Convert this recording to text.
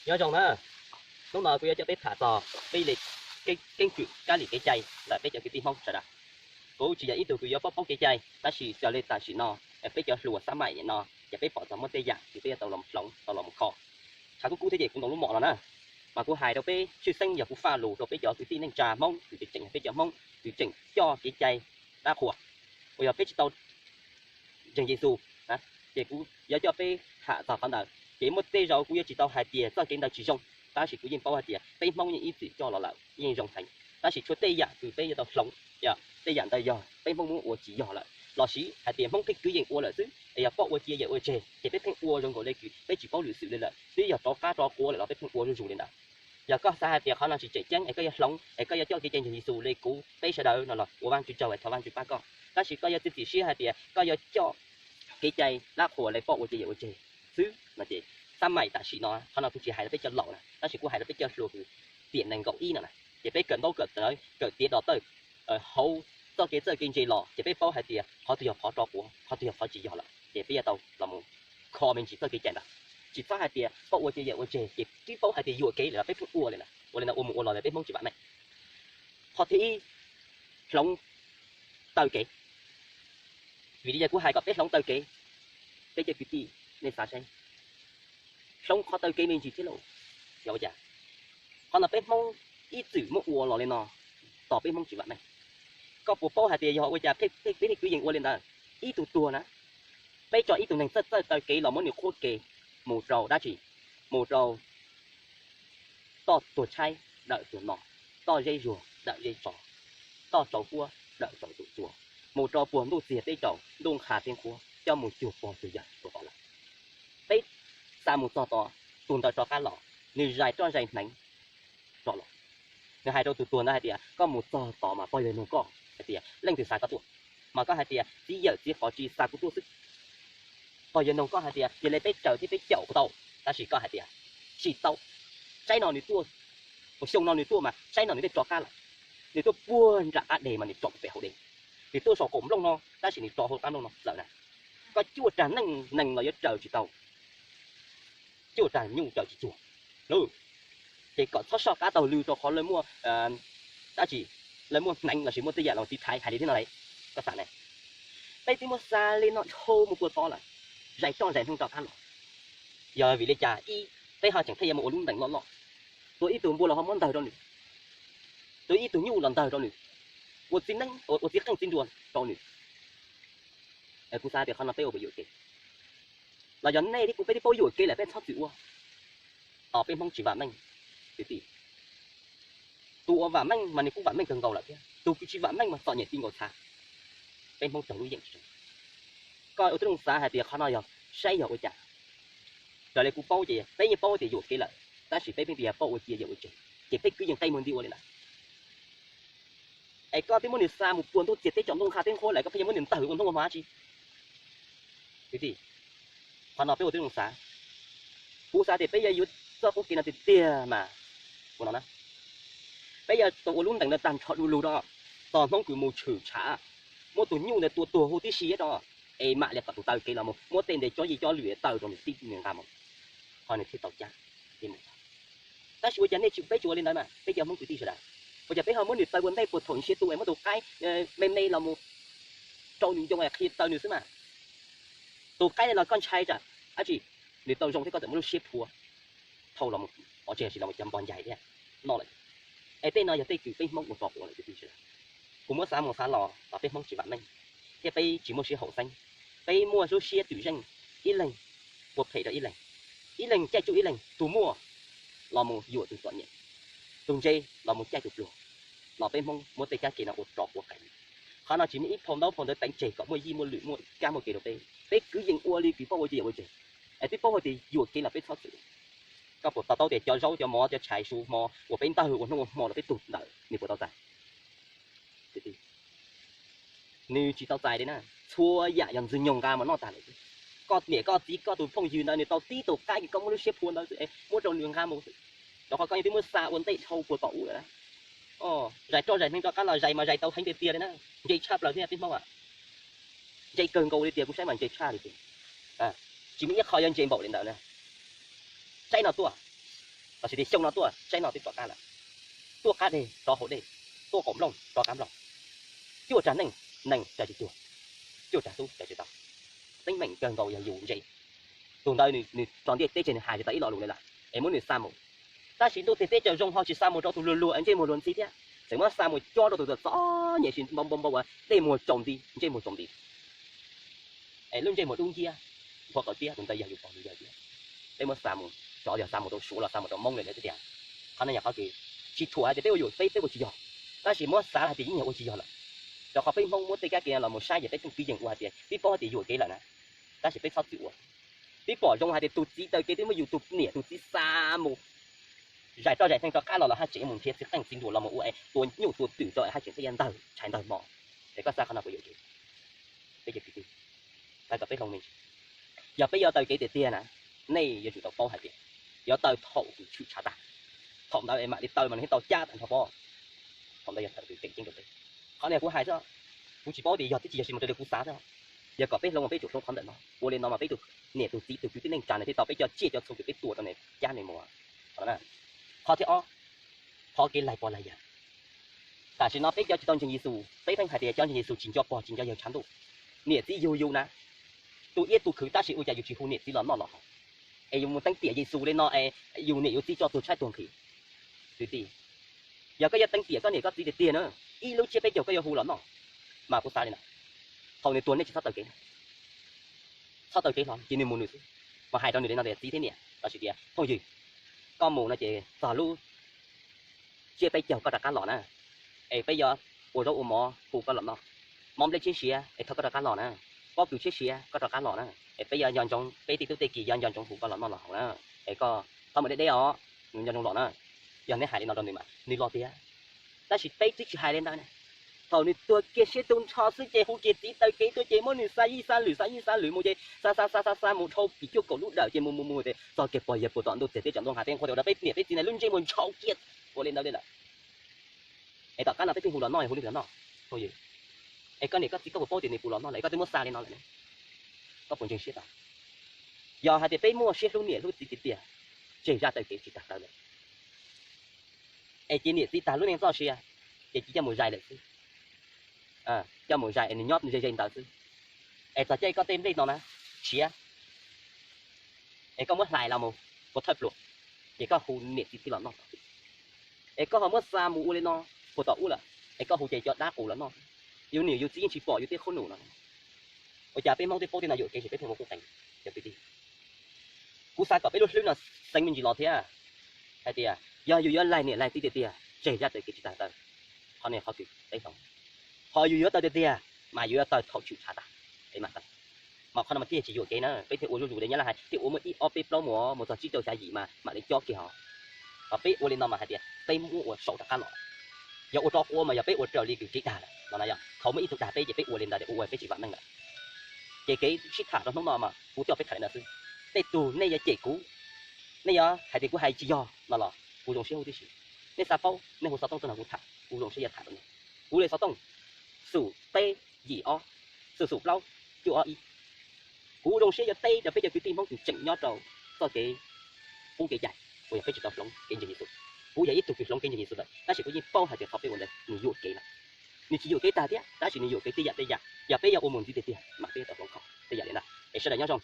nhớ trong đó lúc nào tôi cho biết thả tò bây lịch cái chuyện cái lịch cái chay là bây giờ cái tim không sợ đó cố chỉ là ít từ tôi bóc bóc cái chay ta chỉ cho lên ta chỉ no bây giờ lùa sa mày noจะไปปอดสมมติอย่างที่ไปตลอดหลงตลอดคอชาวกูที่เด็กกูต้องรู้หมดแล้วนะmàกูhài đâuไปชื่อเส้นอย่ากูpha lù đâuไปgiờ từ tin nên trà mong từ chỉnhไปgiờ mong từ chỉnh cho cái chay đa khổ bây giờไปtàu chỉnh Giêsu hả thìกูgiờ choไปhạ tàu phản đời chỉ một tê rồiกูchỉ tàu hai tiền cho cái đầu chỉ rong ta chỉกูยิงbao hai tiềnไปmong những ý chỉ cho nó làยิงrong thành ta chỉ cho tê giả từ bây giờ tàu sống giờ tê giả đây giờไปmong muốn chỉ giờ lại lò xí hai tiền mong cái cứยิงô lại chứ giờ bỏ ô chia giờ ô chè chỉ biết thanh ô trong gọi đây cứ bây chỉ có lửa sự lên lại bây giờ cho cá cho cua lại nó biết thanh ô rồi lên đã giờ có sai tiền khả năng chỉ chạy trắng cái giờ sống cái giờ cho cái chân thì sù lên cũ bây giờ đâu nó là ô ban chụp chầu thầu ban chụp ba con ta chỉ có giờ tự chỉ hai tiền có giờ cho cái chạy lá khổ lại bỏ ô chia giờ ô chè chứ là chị ta mày ta chỉ nó khả năng tôi chỉ hay là biết cho lẩu này ta chỉ có hay là biết cho lùa tiền này gọng y này chỉ biết cần đâu cần tới cần tiền đó tới hậu cho cái kinh tế lò chỉ biết bao hai tiền họ thì họ cho của họ thì họ chỉ giờ là để bây giờ tàu là một kho mình chỉ cho cái chèn đó chỉ phát hai tiền bao uo chơi chỉ cái bao hai tiền uo cái là biết uo này là uo là biết mong chỉ bạn này họ thì lòng tàu cái vì bây giờ của hai gặp biết lòng tàu cái bây giờ cái gì nên sao xem lòng họ tàu cái mình chỉ thế lộ hiểu chưa còn là biết mong ít chữ một uo là lên nó tỏ biết mong chỉ bạn này có bộ bao hai tiền họ bây giờ biết cứ dừng uo lên đó ít tua nữa bây giờ ít tụi mình rất tới kỹ là món nhiều khô kì mù rầu đã chỉ mù rầu to tuổi chay đợi tuổi nọ to dây rùa đợi dây trò to trầu cua đợi trầu tụi chùa mù rầu buồn đu xìa tây trầu đun khả tiếng cua cho mù chuột bò từ giờ của họ là bây xa mù to to tuần đợi trò cá lọ người dài cho dài nánh trò lọ người hai đâu tụi tuần đó hai tia có mù to to mà coi lên nó có hai tia lên từ xa có tuổi mà có hai tia chỉ giờ chỉ có chỉ xa của tôi sức bây giờ nông có hai tiền, giờ lấy bé chờ thì bé chậu tàu, ta chỉ có hai tiền, chỉ tàu, trái nào thì tua, một sông nào thì tua mà, trái nào thì để trò cá lại, thì tôi buôn ra cá để mà để trộn về hậu đền, thì tôi sò cổm lông nó, ta chỉ để trò hậu cá lông nó, lợi này, có chua trà nành là chờ chỉ tàu, chua trà nhung chờ chỉ chùa, ừ, thì có sò cá tàu lưu cho khó lấy mua, ta chỉ lấy mua nành là chỉ mua tây giả là tí thái hay thế nào đấy, có sản này, đây thì mua xa lên nó thô một cua to lại. Dạy cho dạy không cho ăn giờ vì lấy trà y thấy họ chẳng thấy một luôn đánh lọ tôi ít từ mua là họ muốn đời đâu nữa tôi ít từ nhu lần đời đâu nữa một xin đánh một xin không xin đuổi đâu nữa em cũng sai thì họ làm tiêu bị dội kì là giờ này thì cũng phải đi bôi dội kì lại bên thoát chịu ở bên mong chỉ vả mình cái gì tụ vả mình mà này cũng vả mình cần cầu lại kia tụ chỉ vả mình mà sợ nhiệt tin ngồi xa bên mong chẳng nuôi dạng coi ở trong xã hay tiệc họ nói rồi say rồi chả rồi lại cũng bao gì bây giờ bao thì dụ cái lợi ta chỉ bây giờ bao gì dụ chỉ biết cứ dừng tay mình đi qua đây này ai có tiếng muốn đi xa một buồn tôi chỉ thấy chọn đông khá tiếng khôi lại có phải muốn niệm tử còn không có hóa chi cái gì họ nói bây giờ trong xã phú xã thì bây giờ do có kia là tiền mà của nó nè bây giờ tụi luôn đánh là tàn trọ lù đó toàn không cứ một chữ trả một tụi nhu này tụi hồ tí xí đó em mẹ lại tụi tao kia là một tên để cho gì cho luyện tao rồi tin người ta mà họ này thì tao cha thì một ta chỉ bây giờ chịu bé chùa lên đấy mà bây giờ muốn tụi đi rồi đấy bây giờ bé họ muốn được tao vấn đây của thôn xe tụi em mới tụi cái bên đây là một trâu những trong này khi tao nữa mà tụi cái này là con trai rồi à chị để tao dùng thế có thể muốn xếp thua thâu là một họ chỉ là 100 bọn dài đấy nó lại ai tên nào giờ tên cứ bên mong một trò của lại tụi đi rồi cũng muốn một sáng lò và bên mong chỉ bạn mình thế bây chỉ một xe hậu xanh bây mua số xe tự danh ít lần một thể đó ít lần chạy chỗ ít lần tụ mua là một dụ từ toàn nhẹ tùng dây là một chạy chụp lùa là bên mong một tay cha kia là một trọ của cảnh họ nói chỉ ít phòng đâu phòng tới đánh chạy có mua gì mua lưỡi mua ca một kỳ đầu tiên bây cứ dừng ua đi cứ bao giờ bao giờ ai tiếp bao thì dụ kia là biết thoát sự các bộ tao để cho rau cho mò cho chạy su mò của bên tao của nó mò là biết tụt đợi như của tao dài như chỉ tao dài đấy nè chua dạ dần dần nhồng ca mà nó tàn lại có nghĩa có tí có tụi phong dư này tao tí tụi cái thì có muốn xếp phun đó muốn trồng đường ham một đó coi như muốn xa uốn tây thâu của cậu rồi đó giải cho giải nên cho các loại giải mà giải tao thành tiền tiền đấy nè giải chắp là thế nào biết không ạ giải cần cầu đi tiền cũng sẽ bằng giải chắp đi à chỉ biết khỏi dân chơi bộ điện đạo này giải nào tua 但是你凶nó tua trái nó thì tua cá đi cho hổ đi tua cổng lông cho cám lông chua trả nành trả chỉ chua trả tu trả chỉ tao tính mình cần cầu giờ dù gì tuần đây nè chọn đi tết trên hai thì tới lọ luôn đây là em muốn nè sa mù ta chỉ tu tết cho rong họ chỉ sa mù cho tu lùa anh trên một luận gì thế chẳng mà sa mù cho đâu từ gió nhẹ xin bông bông bông à đây mùa trồng đi trên mùa trồng đi em luôn trên một đông kia hoặc ở kia tuần đây giờ dù còn giờ đây mà sa mù cho giờ sa mù đâu số là sa mù đâu mông này đấy thếเขาเนี่ยเขาคือชิดถั่วจะไปอยู่ไปบุชิยอแต่สิมัวสาที่ยิ่งบุชิยอละแต่เขาไปมองมัวตีแก่เกี่ยเรามัวใช้จะไปตุ้งปีอย่างว่าเดียพี่ป้อที่อยู่กี่ละนะแต่สิไปเข้าจิ๋วพี่ป้อจงหาที่ตุจีเตยกี่ที่มาอยู่ตุเนี่ยตุจีสามมูใหญ่ต่อใหญ่ทั้งต่อข้าเราให้เจ๋งมุนเทียบตั้งสินถั่วเรามาอุ้ยตัวอยู่ตัวตื่นตัวให้เจ๋งที่ยันเตยใช้เตยหมอแต่ก็ซาขนาดไปอยู่กี่ไปเก็บกี่แต่ก็ไปลงมีอย่าไปยอเตยกี่เตี้ยนะนี่อย่าจุดต่อป้อให้เตี้ยอย่าเตยถอดชุดชาตาthọm đâu em mà đi tơi mà thấy tao cha thành thọp bo thọm đây giờ thật tự chính được đấy họ này cũng hay chứ cũng chỉ có đi giờ tí chỉ mà được cũng xá thôi giờ có biết lâu mà biết chủ số thọm đợt nó vô lên nó mà biết được nè từ tí từ cái nên tràn này thì tao biết cho chia cho số cái tuổi tao này cha này mùa đó nè họ thì họ cái lại bỏ lại giờแต่ฉันน้องbiết choตอนฉันยิสูไปทั้งหายเดียchoฉันยิสูจริงจะปอจริงจะยังฉันดูเนี่ยที่อยู่นะตัวเอี้ยตัวคือตาฉันอุจจะอยู่ที่หูเนี่ยที่หลอนนอนหรอไอ้ยังมันตั้งเตี๋ยยิสูเลยเนาะไอ้อยู่เนี่ยอยู่ที่จอตัวใช้ตัวขี้tùy giờ cái tăng tiền có này có gì để tiền nữa y lúc chia bây giờ cái giờ hù lắm nó mà cũng sai này nè hầu này tuần này chỉ sát tờ kế lắm chỉ nên mua nữa mà hai trăm nữa đến nó để tí thế nè đó chỉ tiền thôi gì con mù nó chỉ giờ lúc chia bây giờ có đặt cá lò nè ấy bây giờ ủa đâu mò hù có lắm nó mong lấy chiếc xe ấy thôi có đặt cá lò nè có kiểu chiếc xe có đặt cá lò nè ấy bây giờ dọn trong bây thì tôi kỳ dọn trong hù có lắm nó là hậu nè ấy có không mà đây ó dọn trong lò nè giờ này hai lên nó đâu này mà đi lo tiền ta chỉ tay chỉ hai lên đó này thầu này tôi kia sẽ tung cho sư chế hú chế tí tới cái tôi chế món này sai lử mua chế sa một thâu bị cho cổ lút đảo chế mua thế do kẹp bòi dẹp của toàn đồ chế chọn đông hà tên khoa đều đã bếp gì này luôn chế một chậu kiệt cô lên đâu đây là ấy tạo cái nào tới phim hù lón nói hù lón nói thôi gì ấy cái này có chỉ có một bao tiền này hù lón nói lại có tới mua xa lên nói lại này có phần trình siết à giờ hai tiền bếp mua siết luôn nè luôn chỉ tiền chế ra tới cái chỉ đặt đâu này ấy chỉ niệm tí ta lúc này sao xia, chỉ cho một dài được chứ, cho một dài anh nhót như dây tao chứ, ấy ta chơi có tên đây nó nè, xia, ấy có mất lại là một thớt luôn, chỉ có hù niệm tí là nó, ấy có họ mất xa mù lên nó, của tao u là, ấy có hù chạy cho đá ủ là nó, yêu nhiều yêu chỉ bỏ yêu tiếc khôn nổ nó, ở nhà bên mong tới phố thì nào yêu cái chỉ biết thêm một cuộc tình, cho biết đi, cú sai có biết lúc là xanh mình chỉ lo thế à, hay thì à. giờ lại nè lại tí chạy ra tới cái chỉ ta họ này họ kịp đấy không họ giờ tới tia mà giờ tới thầu chịu trả ta đấy mà họ mà tia chỉ cái nữa bây giờ uống đấy nhá là hay thì uống một ít op lâu một chỉ đầu gì mà để cho kì họ bây uống lên nó mà hay tia bây mua sổ ta lọ giờ uống cho uống mà giờ bây uống trở đi cái đà là nàyเขาไม่อีกđà bây giờ bây uống lên đà để uống bây chỉ bạn năng là cái shit thả nó nó mà cú cho bây phải là sư bây tù này giờ chỉ cú này giờ hay thì cú hay chỉ do là cú dùng siêu đi xí, nên sao bao, nên hồ sao tông tôi là cú thả, cú dùng siêu thả rồi, cú lấy sao tông, sủ tê gì o, sủ lâu, chịu o y, cú dùng siêu giờ tê, giờ bây giờ cái tim không chịu chỉnh nhót rồi, cho cái cú cái dài, bây giờ phải chịu tập lông, cái gì vậy, cú giờ ít tụt lông cái gì vậy, ta chỉ có những bao hạt để học cái vấn đề, mình dụ cái là, mình chỉ dụ cái ta thế, ta chỉ mình dụ cái tê dạ, giờ bây giờ ôm muốn gì tê, mà bây giờ tập lông không, tê dạ đấy là, để sau này nhớ không.